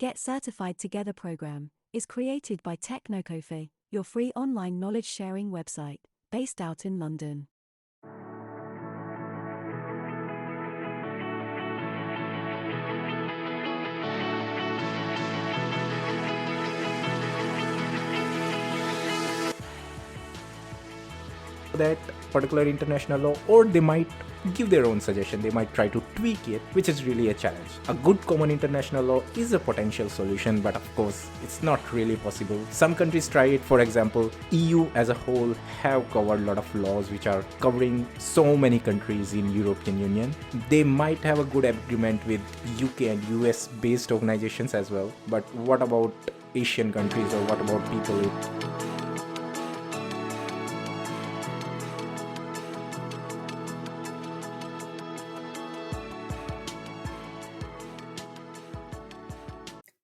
Get Certified Together program is created by Technocoffee, your free online knowledge sharing website, based out in London. That particular international law, or they might give their own suggestion, they might try to tweak it, which is really a challenge. A good common international law is a potential solution, but of course it's not really possible. Some countries try it. For example, EU as a whole have covered a lot of laws which are covering so many countries in European Union. They might have a good agreement with UK and US based organizations as well, but what about Asian countries, or what about people?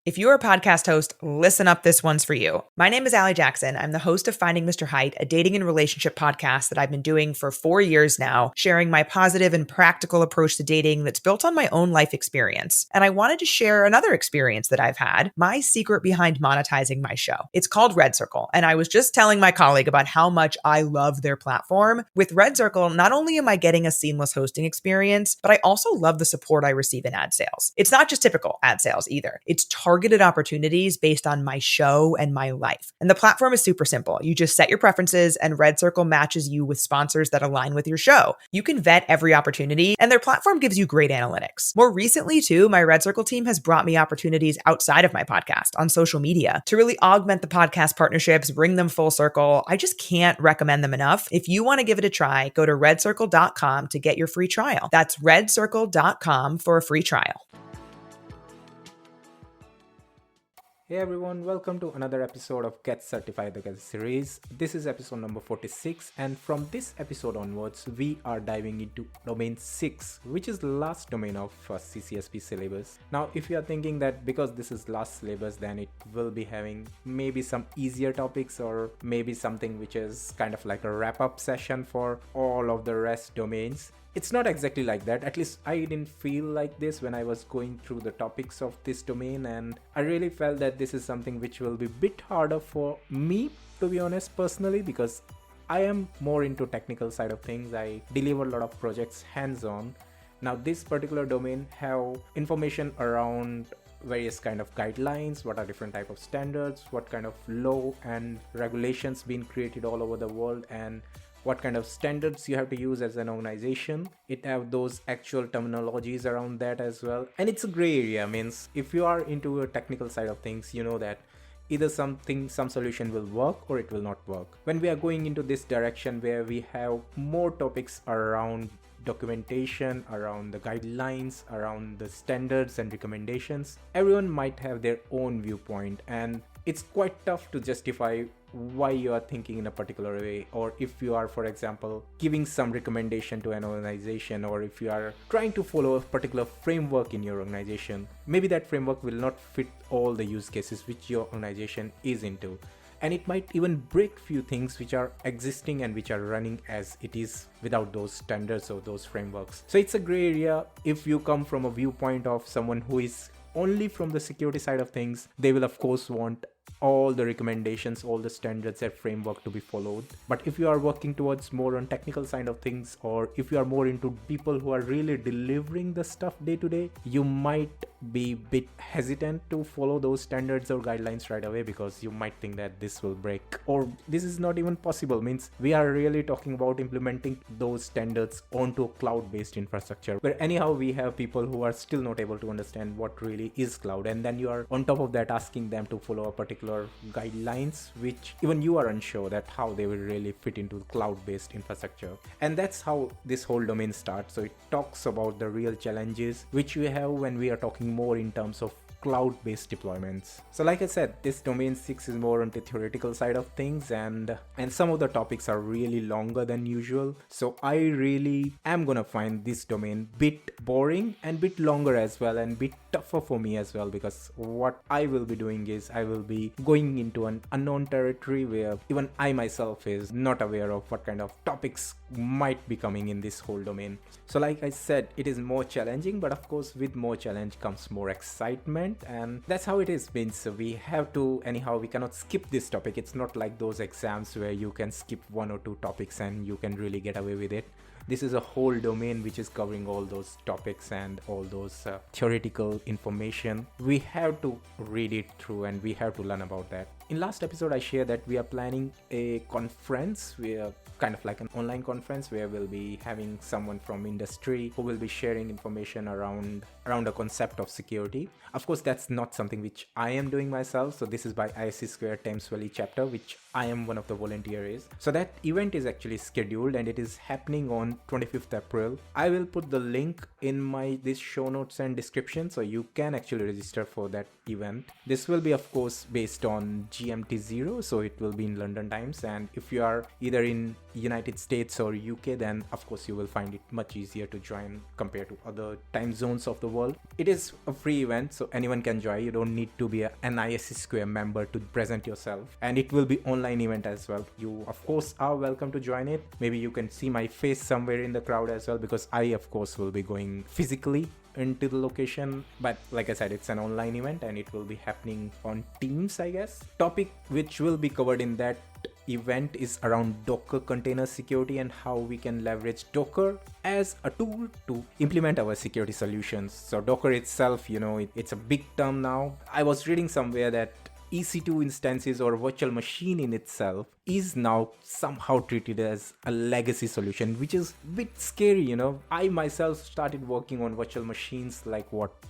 If you're a podcast host, listen up, this one's for you. My name is Allie Jackson. I'm the host of Finding Mr. Height, a dating and relationship podcast that I've been doing for 4 years now, sharing my positive and practical approach to dating that's built on my own life experience. And I wanted to share another experience that I've had, my secret behind monetizing my show. It's called Red Circle, and I was just telling my colleague about how much I love their platform. With Red Circle, not only am I getting a seamless hosting experience, but I also love the support I receive in ad sales. It's not just typical ad sales either. It's targeted opportunities based on my show and my life. And the platform is super simple. You just set your preferences and Red Circle matches you with sponsors that align with your show. You can vet every opportunity and their platform gives you great analytics. More recently too, my Red Circle team has brought me opportunities outside of my podcast on social media to really augment the podcast partnerships, bring them full circle. I just can't recommend them enough. If you want to give it a try, go to redcircle.com to get your free trial. That's redcircle.com for a free trial. Hey everyone, welcome to another episode of Get Certified Together series. This is episode number 46, and from this episode onwards, we are diving into domain 6, which is the last domain of CCSP syllabus. Now, if you are thinking that because this is last syllabus, then it will be having maybe some easier topics, or maybe something which is kind of like a wrap-up session for all of the rest domains. It's not exactly like that. At least I didn't feel like this when I was going through the topics of this domain, and I really felt that this is something which will be a bit harder for me, to be honest, personally, because I am more into technical side of things. I deliver a lot of projects hands-on. Now this particular domain have information around various kind of guidelines, what are different type of standards, what kind of law and regulations being created all over the world, and what kind of standards you have to use as an organization. It have those actual terminologies around that as well. And it's a gray area. Means if you are into a technical side of things, you know that either some solution will work or it will not work. When we are going into this direction where we have more topics around documentation, around the guidelines, around the standards and recommendations, everyone might have their own viewpoint, and it's quite tough to justify why you are thinking in a particular way, or if you are, for example, giving some recommendation to an organization, or if you are trying to follow a particular framework in your organization, maybe that framework will not fit all the use cases which your organization is into, and it might even break few things which are existing and which are running as it is without those standards or those frameworks. So it's a gray area. If you come from a viewpoint of someone who is only from the security side of things, they will of course want all the recommendations, all the standards and framework to be followed. But if you are working towards more on technical side of things, or if you are more into people who are really delivering the stuff day to day, you might be a bit hesitant to follow those standards or guidelines right away, because you might think that this will break, or this is not even possible. Means we are really talking about implementing those standards onto a cloud-based infrastructure, where anyhow we have people who are still not able to understand what really is cloud, and then you are on top of that asking them to follow a particular guidelines which even you are unsure that how they will really fit into cloud-based infrastructure. And that's how this whole domain starts. So it talks about the real challenges which we have when we are talking more in terms of cloud-based deployments. So like I said, this domain 6 is more on the theoretical side of things, and some of the topics are really longer than usual. So I really am gonna find this domain bit boring and bit longer as well, and bit tougher for me as well, because what I will be doing is I will be going into an unknown territory where even I myself is not aware of what kind of topics might be coming in this whole domain. So like I said, it is more challenging, but of course with more challenge comes more excitement, and that's how it is been. So we have to, anyhow, we cannot skip this topic. It's not like those exams where you can skip one or two topics and you can really get away with it. This is a whole domain which is covering all those topics and all those theoretical information. We have to read it through and we have to learn about that. In last episode, I shared that we are planning a conference. We are kind of like an online conference where we'll be having someone from industry who will be sharing information around the concept of security. Of course, that's not something which I am doing myself. So this is by ISC Square Thames Valley chapter, which I am one of the volunteers. So that event is actually scheduled and it is happening on 25th April. I will put the link in this show notes and description, so you can actually register for that event. This will be, of course, based on GMT 0, so it will be in London times. And if you are either in United States or UK, then of course you will find it much easier to join compared to other time zones of the world. It is a free event, so anyone can join. You don't need to be an ISC Square member to present yourself, and it will be online event as well. You of course are welcome to join it. Maybe you can see my face somewhere in the crowd as well, because I of course will be going physically into the location. But like I said, it's an online event and it will be happening on Teams, I guess. Topic which will be covered in that event is around Docker container security and how we can leverage Docker as a tool to implement our security solutions. So Docker itself, it's a big term now. I was reading somewhere that EC2 instances or virtual machine in itself is now somehow treated as a legacy solution, which is a bit scary. I myself started working on virtual machines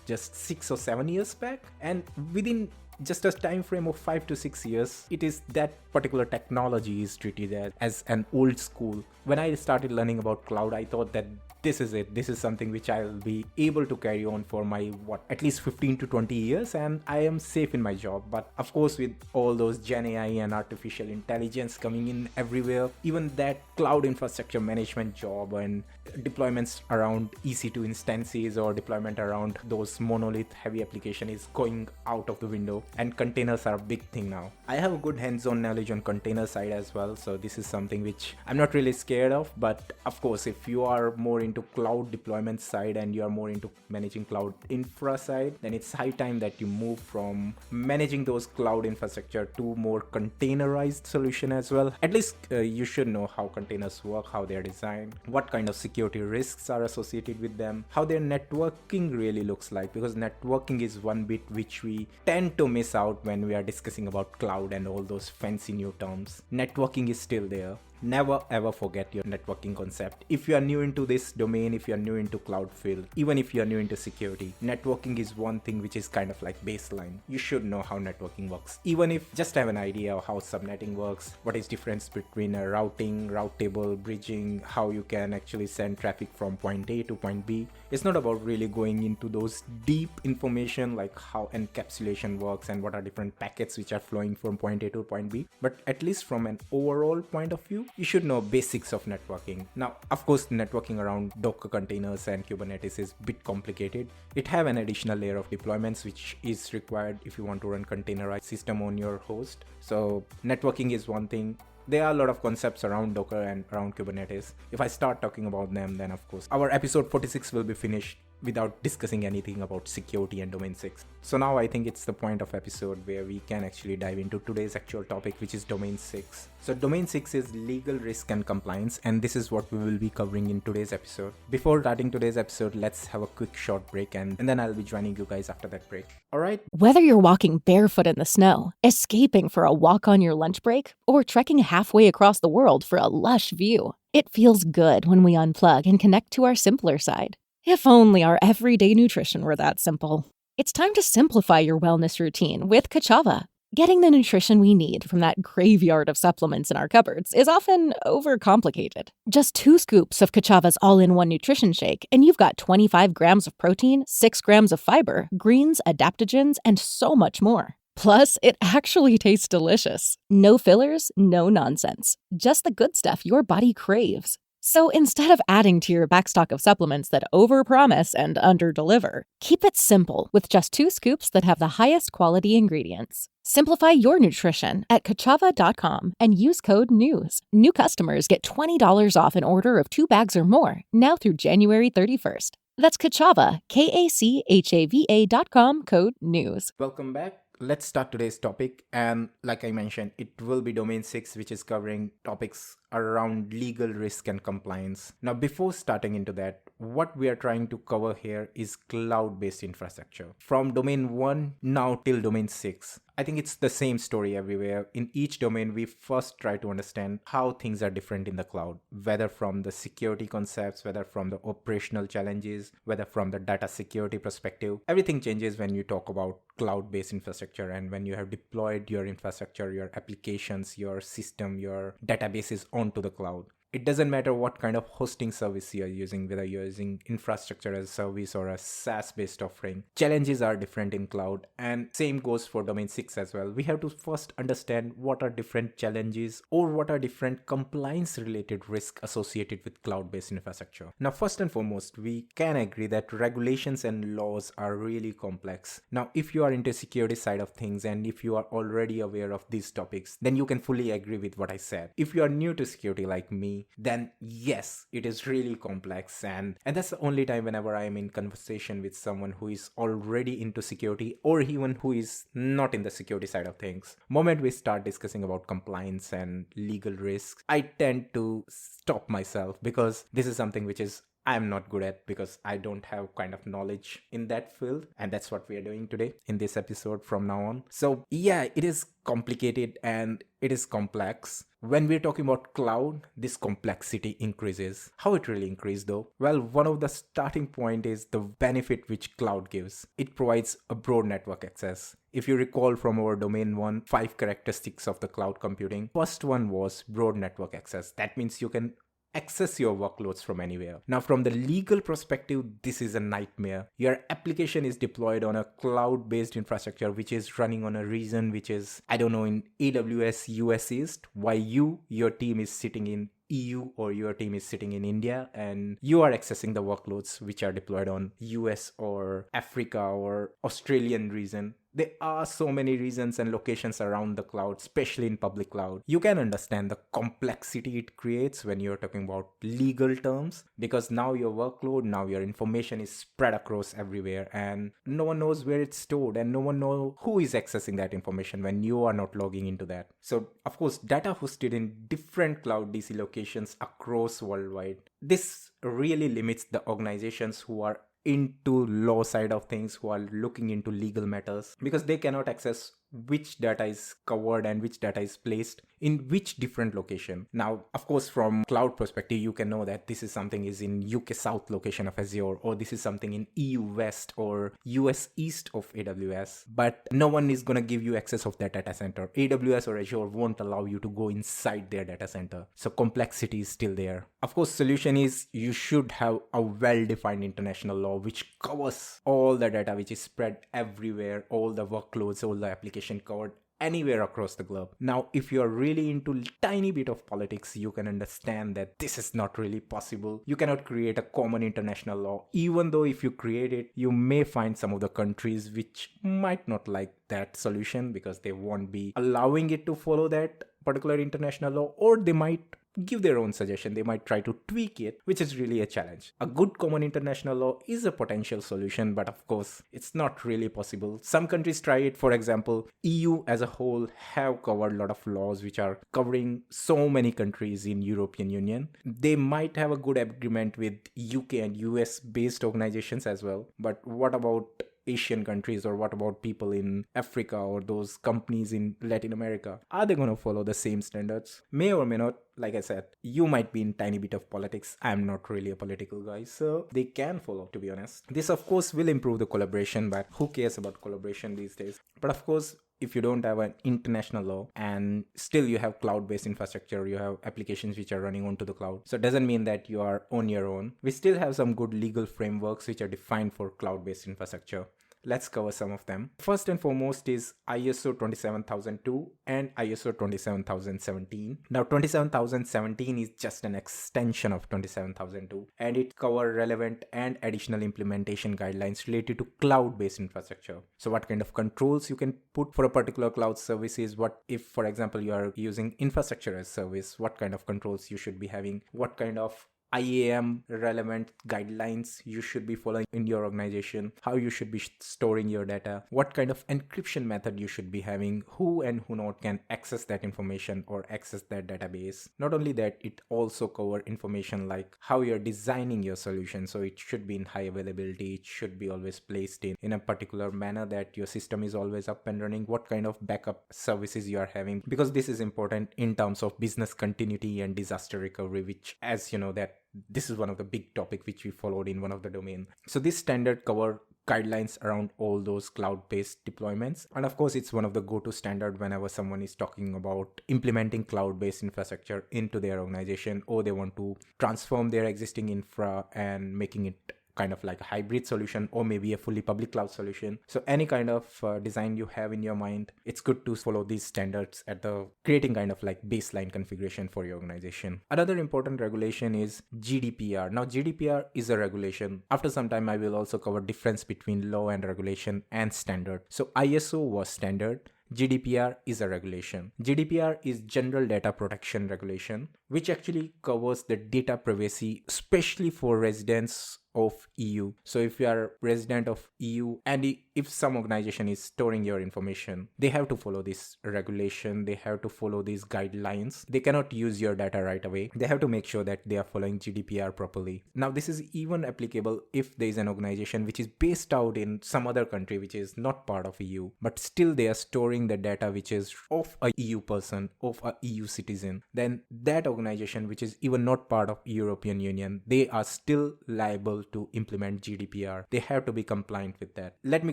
just 6 or 7 years back, and within just a time frame of 5 to 6 years, it is that particular technology is treated as an old school. When I started learning about cloud, I thought that this is it. This is something which I'll be able to carry on for my at least 15 to 20 years, and I am safe in my job. But of course, with all those Gen AI and artificial intelligence coming in everywhere, even that cloud infrastructure management job and deployments around EC2 instances or deployment around those monolith heavy application is going out of the window, and containers are a big thing now. I have a good hands-on knowledge on container side as well, so this is something which I'm not really scared of. But of course, if you are more into cloud deployment side and you are more into managing cloud infra side, then it's high time that you move from managing those cloud infrastructure to more containerized solution as well. At least you should know how containers work, how they're designed, what kind of security risks are associated with them, how their networking really looks like, because networking is one bit which we tend to miss out when we are discussing about cloud and all those fancy new terms. Networking is still there. Never ever forget your networking concept. If you are new into this domain, if you are new into cloud field, even if you are new into security, networking is one thing which is kind of like baseline. You should know how networking works. Even if just have an idea of how subnetting works, what is difference between a routing, route table, bridging, how you can actually send traffic from point A to point B. It's not about really going into those deep information like how encapsulation works and what are different packets which are flowing from point A to point B. But at least from an overall point of view, you should know basics of networking. Now, of course, networking around Docker containers and Kubernetes is a bit complicated. It have an additional layer of deployments which is required if you want to run containerized system on your host. So networking is one thing. There are a lot of concepts around Docker and around Kubernetes. If I start talking about them, then of course our episode 46 will be finished without discussing anything about security and domain 6. So now I think it's the point of episode where we can actually dive into today's actual topic, which is domain 6. So domain 6 is legal risk and compliance, and this is what we will be covering in today's episode. Before starting today's episode, let's have a quick short break, and then I'll be joining you guys after that break. All right. Whether you're walking barefoot in the snow, escaping for a walk on your lunch break, or trekking halfway across the world for a lush view, it feels good when we unplug and connect to our simpler side. If only our everyday nutrition were that simple. It's time to simplify your wellness routine with Kachava. Getting the nutrition we need from that graveyard of supplements in our cupboards is often overcomplicated. Just 2 scoops of Kachava's all-in-one nutrition shake, and you've got 25 grams of protein, 6 grams of fiber, greens, adaptogens, and so much more. Plus, it actually tastes delicious. No fillers, no nonsense. Just the good stuff your body craves. So instead of adding to your backstock of supplements that overpromise and underdeliver, keep it simple with just 2 scoops that have the highest quality ingredients. Simplify your nutrition at Kachava.com and use code NEWS. New customers get $20 off an order of 2 bags or more now through January 31st. That's Kachava, Kachava.com, code NEWS. Welcome back. Let's start today's topic, and like I mentioned, it will be domain 6, which is covering topics around legal risk and compliance. Now, before starting into that, what we are trying to cover here is cloud-based infrastructure. From domain 1 now till domain 6. I think it's the same story everywhere. In each domain, we first try to understand how things are different in the cloud, whether from the security concepts, whether from the operational challenges, whether from the data security perspective. Everything changes when you talk about cloud-based infrastructure, and when you have deployed your infrastructure, your applications, your system, your databases onto the cloud. It doesn't matter what kind of hosting service you're using, whether you're using infrastructure as a service or a SaaS-based offering. Challenges are different in cloud, and same goes for domain 6 as well. We have to first understand what are different challenges or what are different compliance-related risks associated with cloud-based infrastructure. Now, first and foremost, we can agree that regulations and laws are really complex. Now, if you are into security side of things and if you are already aware of these topics, then you can fully agree with what I said. If you are new to security like me, then yes, it is really complex, and that's the only time whenever I am in conversation with someone who is already into security or even who is not in the security side of things. Moment we start discussing about compliance and legal risks, I tend to stop myself, because this is something which is I'm not good at, because I don't have kind of knowledge in that field, and that's what we are doing today in this episode from now on. So yeah, it is complicated and it is complex. When we're talking about cloud, this complexity increases. How it really increases though? Well, one of the starting point is the benefit which cloud gives. It provides a broad network access. If you recall from our domain 1, 5 characteristics of the cloud computing, first one was broad network access. That means you can access your workloads from anywhere. Now, from the legal perspective, this is a nightmare. Your application is deployed on a cloud-based infrastructure which is running on a region which is, I don't know, in AWS US East, while your team is sitting in EU or your team is sitting in India, and you are accessing the workloads which are deployed on US or Africa or Australian region. There are so many regions and locations around the cloud, especially in public cloud. You can understand the complexity it creates when you're talking about legal terms, because now your workload, now your information is spread across everywhere, and no one knows where it's stored, and no one knows who is accessing that information when you are not logging into that. So of course, data hosted in different cloud DC locations across worldwide. This really limits the organizations who are into law side of things, who are looking into legal matters, because they cannot access which data is covered and which data is placed in which different location. Now, of course, from cloud perspective, you can know that this is something is in UK South location of Azure, or this is something in EU West or US East of AWS, but no one is going to give you access of that data center. AWS or Azure won't allow you to go inside their data center. So complexity is still there. Of course, solution is you should have a well-defined international law which covers all the data which is spread everywhere, all the workloads, all the application covered anywhere across the globe. Now, if you're really into tiny bit of politics, you can understand that this is not really possible. You cannot create a common international law. Even though if you create it, you may find some of the countries which might not like that solution, because they won't be allowing it to follow that particular international law, or they might give their own suggestion. They might try to tweak it, which is really a challenge. A good common international law is a potential solution, but of course, it's not really possible. Some countries try it. For example, EU as a whole have covered a lot of laws which are covering so many countries in European Union. They might have a good agreement with UK and US based organizations as well. But what about Asian countries, or what about people in Africa or those companies in Latin America? Are they going to follow the same standards? May or may not. Like I said, you might be in tiny bit of politics. I'm not really a political guy, so they can follow, to be honest. This of course will improve the collaboration, but who cares about collaboration these days? But of course, if you don't have an international law and still you have cloud-based infrastructure, you have applications which are running onto the cloud. So it doesn't mean that you are on your own. We still have some good legal frameworks which are defined for cloud-based infrastructure. let's cover some of them. First and foremost is ISO 27002 and ISO 27017. Now 27017 is just an extension of 27002, and it covers relevant and additional implementation guidelines related to cloud-based infrastructure. So what kind of controls you can put for a particular cloud services, what if, for example, you are using infrastructure as service, what kind of controls you should be having, what kind of IAM relevant guidelines you should be following in your organization, how you should be storing your data, what kind of encryption method you should be having, who and who not can access that information or access that database. Not only that, it also covers information like how you're designing your solution. So it should be in high availability, it should be always placed in a particular manner that your system is always up and running, what kind of backup services you are having, because this is important in terms of business continuity and disaster recovery, which, as you know, that this is one of the big topic which we followed in one of the domain. So this standard cover guidelines around all those cloud-based deployments, and of course it's one of the go-to standard whenever someone is talking about implementing cloud-based infrastructure into their organization, or they want to transform their existing infra and making it kind of like a hybrid solution or maybe a fully public cloud solution. So any kind of design you have in your mind, it's good to follow these standards at the creating kind of like baseline configuration for your organization. Another important regulation is GDPR. Now GDPR is a regulation. After some time I will also cover difference between law and regulation and standard. So ISO was standard, GDPR is a regulation. GDPR is General Data Protection Regulation, which actually covers the data privacy, especially for residents of EU. So if you are a resident of EU and if some organization is storing your information, they have to follow this regulation, they have to follow these guidelines. They cannot use your data right away. They have to make sure that they are following GDPR properly. Now this is even applicable if there is an organization which is based out in some other country which is not part of EU, but still they are storing the data which is of a EU person, of a EU citizen. Then that organization which is even not part of European Union, they are still liable to implement GDPR. They have to be compliant with that. Let me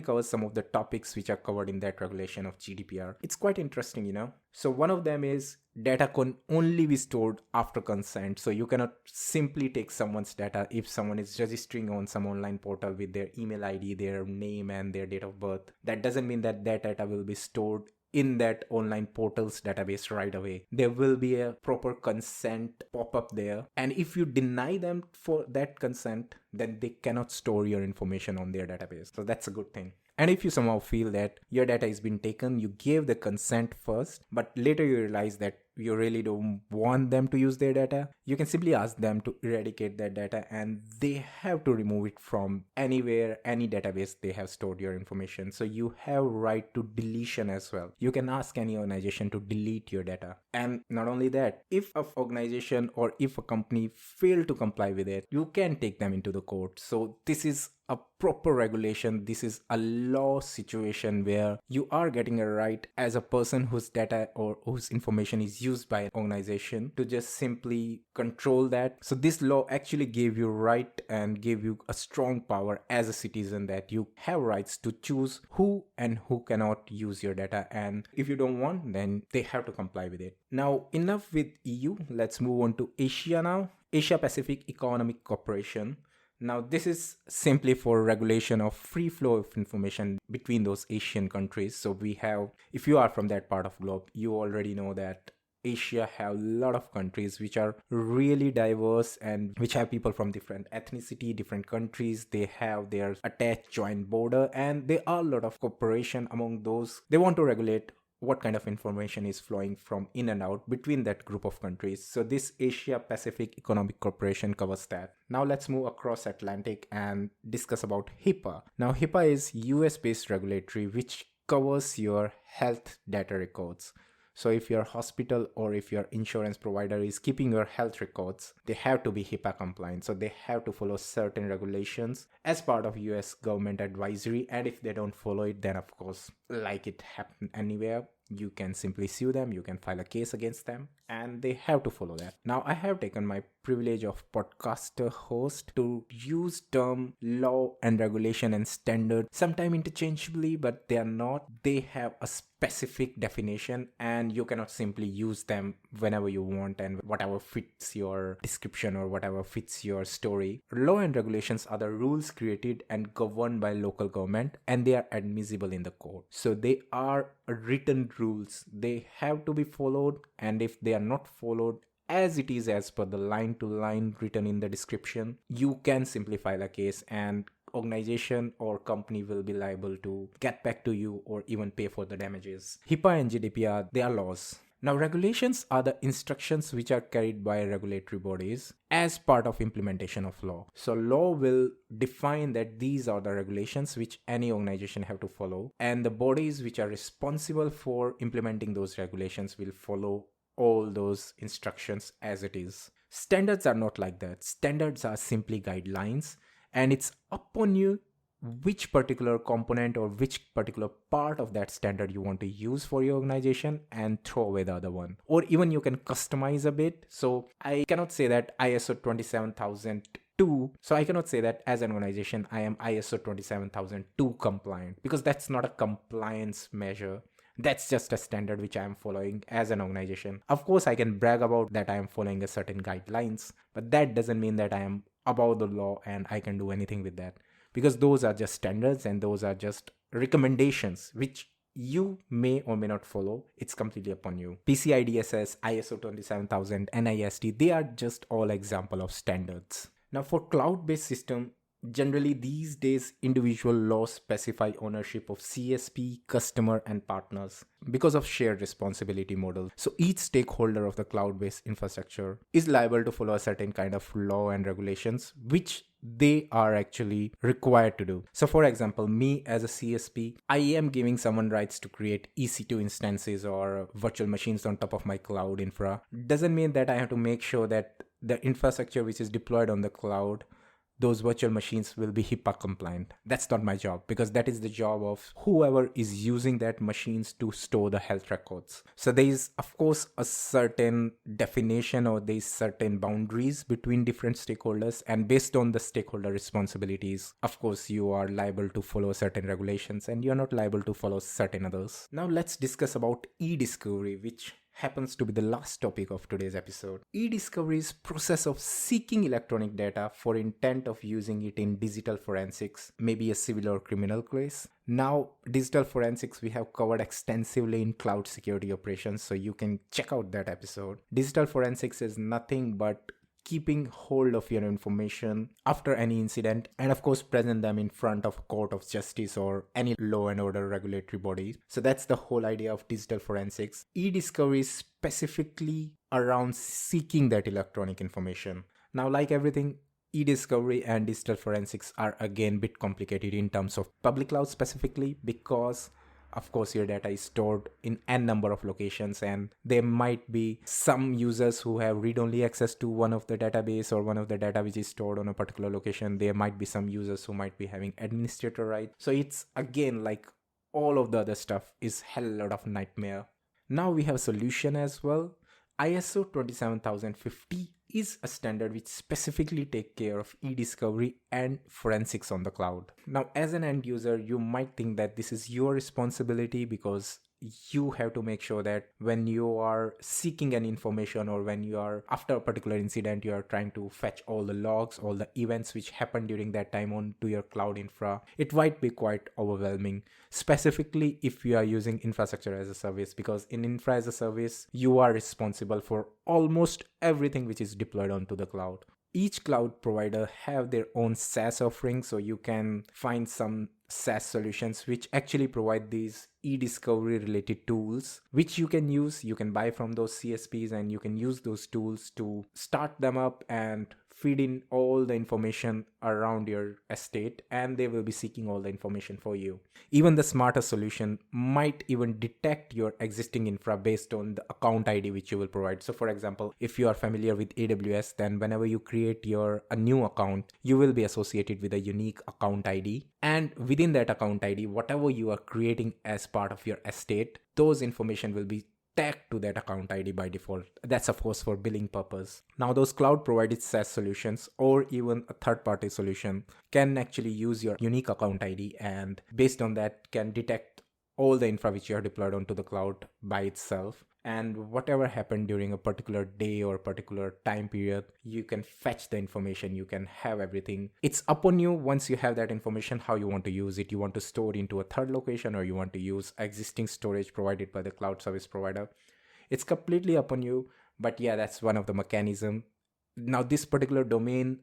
cover some of the topics which are covered in that regulation of GDPR. It's quite interesting, you know. So one of them is data can only be stored after consent. So you cannot simply take someone's data if someone is registering on some online portal with their email ID, their name and their date of birth. That doesn't mean that that data will be stored in that online portal's database right away. There will be a proper consent pop up there, and if you deny them for that consent, then they cannot store your information on their database. So that's a good thing. And if you somehow feel that your data is being taken, you gave the consent first, but later you realize that you really don't want them to use their data, you can simply ask them to eradicate that data, and they have to remove it from anywhere, any database they have stored your information. So you have right to deletion as well. You can ask any organization to delete your data. And not only that, if an organization or if a company fail to comply with it, you can take them into the court. So this is a proper regulation. This is a law situation where you are getting a right as a person whose data or whose information is used by an organization to just simply control that. So this law actually gave you right and gave you a strong power as a citizen that you have rights to choose who and who cannot use your data, and if you don't want, then they have to comply with it. Now enough with EU, let's move on to Asia now. Asia Pacific Economic Cooperation. Now, this is simply for regulation of free flow of information between those Asian countries. So we have, if you are from that part of globe, you already know that Asia have a lot of countries which are really diverse and which have people from different ethnicity, different countries. They have their attached joint border, and there are a lot of cooperation among those. They want to regulate what kind of information is flowing from in and out between that group of countries. So this Asia Pacific Economic Cooperation covers that. Now let's move across Atlantic and discuss about HIPAA. Now HIPAA is US based regulatory which covers your health data records. So if your hospital or if your insurance provider is keeping your health records, they have to be HIPAA compliant. So they have to follow certain regulations as part of US government advisory. And if they don't follow it, then of course, like it happened anywhere, you can simply sue them, you can file a case against them, and they have to follow that. Now, I have taken my privilege of podcaster host to use term law and regulation and standard sometime interchangeably, but they are not. They have a specific definition, and you cannot simply use them whenever you want and whatever fits your description or whatever fits your story. Law and regulations are the rules created and governed by local government, and they are admissible in the court. So they are written rules. They have to be followed, and if they are not followed as it is as per the line to line written in the description, you can simply file a case and organization or company will be liable to get back to you or even pay for the damages. HIPAA and GDPR, they are laws. Now, regulations are the instructions which are carried by regulatory bodies as part of implementation of law. So law will define that these are the regulations which any organization have to follow, and the bodies which are responsible for implementing those regulations will follow all those instructions as it is. Standards are not like that. Standards are simply guidelines, and it's upon you which particular component or which particular part of that standard you want to use for your organization and throw away the other one. Or even you can customize a bit. So I cannot say that ISO 27002. So I cannot say that as an organization I am ISO 27002 compliant, because that's not a compliance measure. That's just a standard which I am following as an organization. Of course, I can brag about that I am following a certain guidelines, but that doesn't mean that I am above the law and I can do anything with that, because those are just standards and those are just recommendations which you may or may not follow. It's completely upon you. PCI DSS, ISO 27000, NIST, they are just all example of standards. Now for cloud-based system, generally these days individual laws specify ownership of CSP, customer and partners because of shared responsibility model. So each stakeholder of the cloud-based infrastructure is liable to follow a certain kind of law and regulations which they are actually required to do. So for example, me as a CSP, I am giving someone rights to create EC2 instances or virtual machines on top of my cloud infra. Doesn't mean that I have to make sure that the infrastructure which is deployed on the cloud, those virtual machines will be HIPAA compliant. That's not my job, because that is the job of whoever is using that machines to store the health records. So there is of course a certain definition or there is certain boundaries between different stakeholders, and based on the stakeholder responsibilities, of course you are liable to follow certain regulations and you're not liable to follow certain others. Now let's discuss about e-discovery, which happens to be the last topic of today's episode. E-discovery is process of seeking electronic data for intent of using it in digital forensics, maybe a civil or criminal case. Now, digital forensics we have covered extensively in cloud security operations, so you can check out that episode. Digital forensics is nothing but keeping hold of your information after any incident and of course present them in front of a court of justice or any law and order regulatory body. So that's the whole idea of digital forensics. E-discovery is specifically around seeking that electronic information. Now, like everything, e-discovery and digital forensics are again a bit complicated in terms of public cloud specifically, because of course your data is stored in n number of locations and there might be some users who have read-only access to one of the database or one of the data which is stored on a particular location. There might be some users who might be having administrator rights. So it's again like all of the other stuff is hell lot of nightmare. Now we have a solution as well. ISO 27050 is a standard which specifically takes care of e-discovery and forensics on the cloud. Now, as an end user, you might think that this is your responsibility because you have to make sure that when you are seeking an information or when you are after a particular incident, you are trying to fetch all the logs, all the events which happened during that time onto your cloud infra. It might be quite overwhelming, specifically if you are using infrastructure as a service, because in infra as a service, you are responsible for almost everything which is deployed onto the cloud. Each cloud provider have their own SaaS offerings, so you can find some SaaS solutions which actually provide these e-discovery related tools which you can use. You can buy from those CSPs and you can use those tools to start them up and feed in all the information around your estate, and they will be seeking all the information for you. Even the smarter solution might even detect your existing infra based on the account ID which you will provide. So for example, if you are familiar with AWS, then whenever you create a new account, you will be associated with a unique account ID, and within that account ID, whatever you are creating as part of your estate, those information will be tagged to that account ID by default. That's of course for billing purpose. Now those cloud provided SaaS solutions or even a third-party solution can actually use your unique account ID, and based on that can detect all the infra which you have deployed onto the cloud by itself. And whatever happened during a particular day or particular time period, you can fetch the information, you can have everything. It's upon you once you have that information, how you want to use it. You want to store it into a third location, or you want to use existing storage provided by the cloud service provider. It's completely upon you. But yeah, that's one of the mechanism. Now this particular domain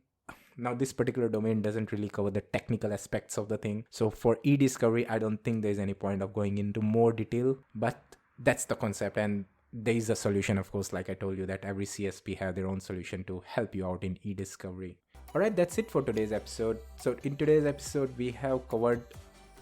doesn't really cover the technical aspects of the thing. So for e-discovery, I don't think there's any point of going into more detail, but that's the concept. And there is a solution, of course, like I told you, that every CSP have their own solution to help you out in e-discovery. Alright, that's it for today's episode. So in today's episode, we have covered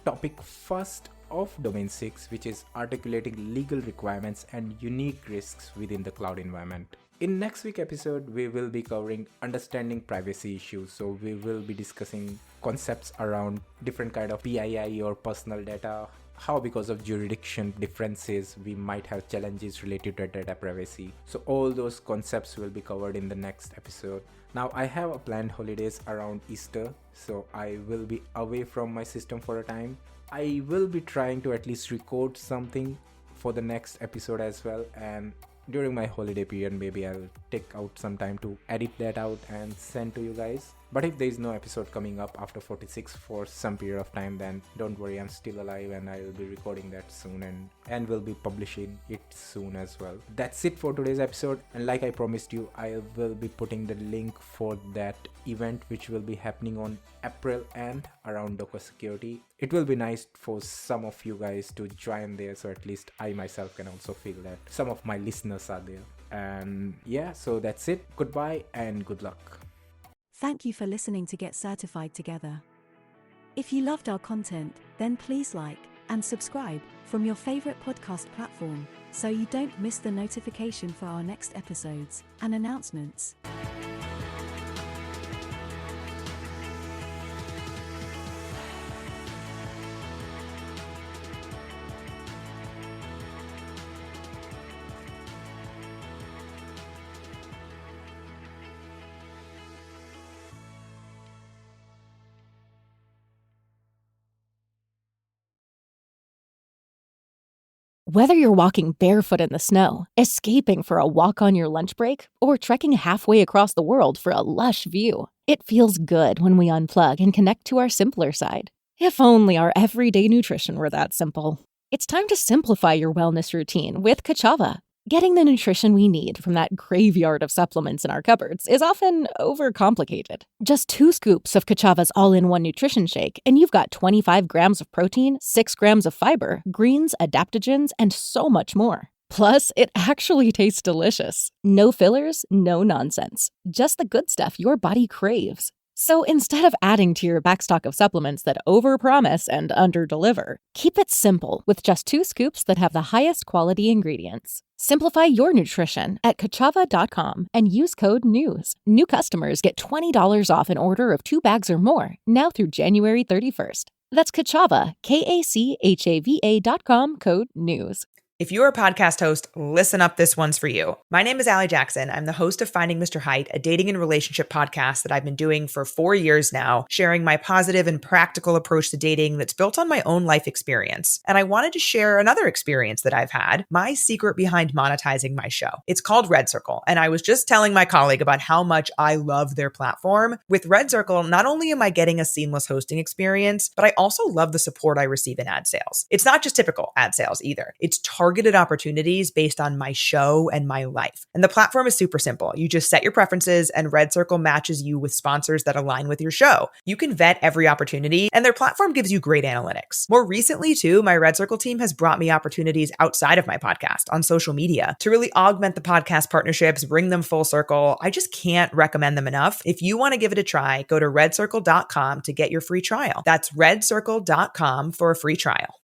topic first of Domain 6, which is articulating legal requirements and unique risks within the cloud environment. In next week episode, we will be covering understanding privacy issues. So we will be discussing concepts around different kind of PII or personal data, how because of jurisdiction differences, we might have challenges related to data privacy. So all those concepts will be covered in the next episode. Now I have a planned holidays around Easter, so I will be away from my system for a time. I will be trying to at least record something for the next episode as well, and during my holiday period maybe I'll take out some time to edit that out and send to you guys. But if there is no episode coming up after 46 for some period of time, then don't worry, I'm still alive and I will be recording that soon and will be publishing it soon as well. That's it for today's episode, and like I promised you, I will be putting the link for that event which will be happening on April end around Docker security. It will be nice for some of you guys to join there, so at least I myself can also feel that some of my listeners are there. And yeah, so that's it. Goodbye and good luck. Thank you for listening to Get Certified Together. If you loved our content, then please like and subscribe from your favorite podcast platform so you don't miss the notification for our next episodes and announcements. Whether you're walking barefoot in the snow, escaping for a walk on your lunch break, or trekking halfway across the world for a lush view, it feels good when we unplug and connect to our simpler side. If only our everyday nutrition were that simple. It's time to simplify your wellness routine with Kachava. Getting the nutrition we need from that graveyard of supplements in our cupboards is often overcomplicated. Just 2 scoops of Kachava's all-in-one nutrition shake, and you've got 25 grams of protein, 6 grams of fiber, greens, adaptogens, and so much more. Plus, it actually tastes delicious. No fillers, no nonsense. Just the good stuff your body craves. So instead of adding to your backstock of supplements that overpromise and underdeliver, keep it simple with just 2 scoops that have the highest quality ingredients. Simplify your nutrition at Kachava.com and use code NEWS. New customers get $20 off an order of 2 bags or more, now through January 31st. That's Kachava, Kachava.com, code NEWS. If you're a podcast host, listen up, this one's for you. My name is Allie Jackson. I'm the host of Finding Mr. Height, a dating and relationship podcast that I've been doing for 4 years now, sharing my positive and practical approach to dating that's built on my own life experience. And I wanted to share another experience that I've had, my secret behind monetizing my show. It's called Red Circle, and I was just telling my colleague about how much I love their platform. With Red Circle, not only am I getting a seamless hosting experience, but I also love the support I receive in ad sales. It's not just typical ad sales either. It's targeted opportunities based on my show and my life. And the platform is super simple. You just set your preferences and Red Circle matches you with sponsors that align with your show. You can vet every opportunity and their platform gives you great analytics. More recently too, my Red Circle team has brought me opportunities outside of my podcast on social media to really augment the podcast partnerships, bring them full circle. I just can't recommend them enough. If you want to give it a try, go to redcircle.com to get your free trial. That's redcircle.com for a free trial.